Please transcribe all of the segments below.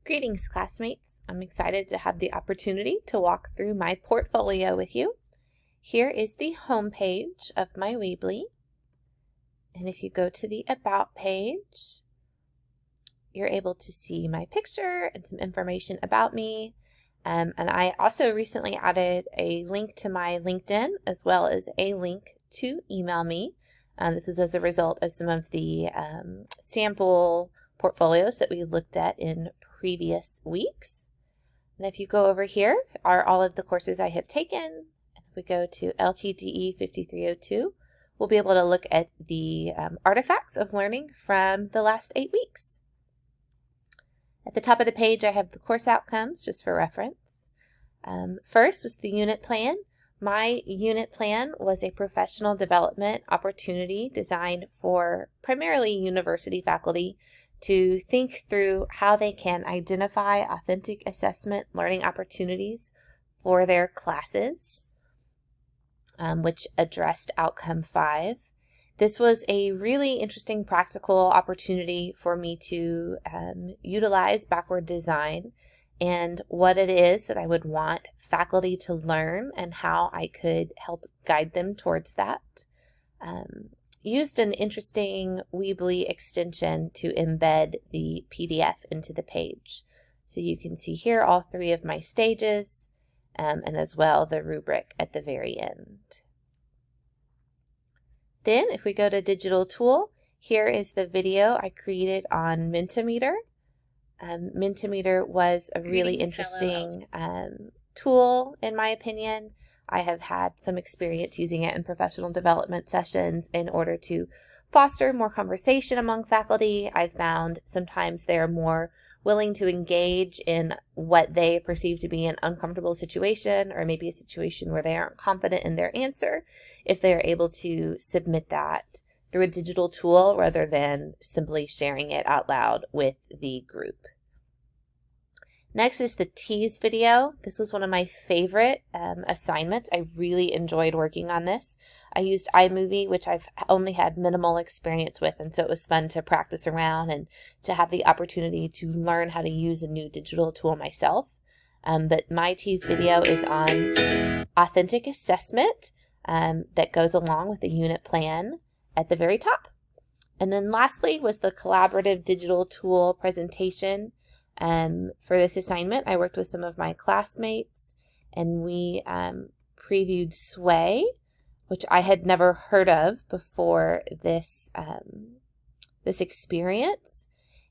Greetings, classmates. I'm excited to have the opportunity to walk through my portfolio with you. Here is the home page of my Weebly. And if you go to the About page, you're able to see my picture and some information about me. And I also recently added a link to my LinkedIn as well as a link to email me. This is as a result of some of the sample portfolios that we looked at in previous weeks. And if you go over here are all of the courses I have taken. If we go to LTDE 5302, we'll be able to look at the artifacts of learning from the last 8 weeks. At the top of the page, I have the course outcomes just for reference. First was the unit plan. My unit plan was a professional development opportunity designed for primarily university faculty to think through how they can identify authentic assessment learning opportunities for their classes, which addressed Outcome 5. This was a really interesting practical opportunity for me to utilize backward design and what it is that I would want faculty to learn and how I could help guide them towards that. Used an interesting Weebly extension to embed the PDF into the page. So you can see here all 3 of my stages and as well the rubric at the very end. Then if we go to Digital Tool, here is the video I created on Mentimeter. Mentimeter was a really interesting tool in my opinion. I have had some experience using it in professional development sessions in order to foster more conversation among faculty. I've found sometimes they're more willing to engage in what they perceive to be an uncomfortable situation or maybe a situation where they aren't confident in their answer if they're able to submit that through a digital tool rather than simply sharing it out loud with the group. Next is the tease video. This was one of my favorite assignments. I really enjoyed working on this. I used iMovie, which I've only had minimal experience with, and so it was fun to practice around and to have the opportunity to learn how to use a new digital tool myself. But my tease video is on authentic assessment that goes along with the unit plan at the very top. And then lastly was the collaborative digital tool presentation. For this assignment, I worked with some of my classmates and we previewed Sway, which I had never heard of before this experience.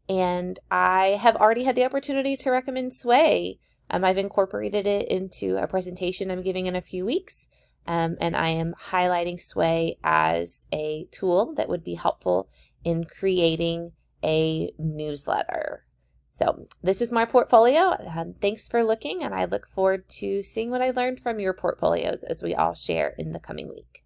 And I have already had the opportunity to recommend Sway. I've incorporated it into a presentation I'm giving in a few weeks. And I am highlighting Sway as a tool that would be helpful in creating a newsletter. So this is my portfolio. Thanks for looking, and I look forward to seeing what I learned from your portfolios as we all share in the coming week.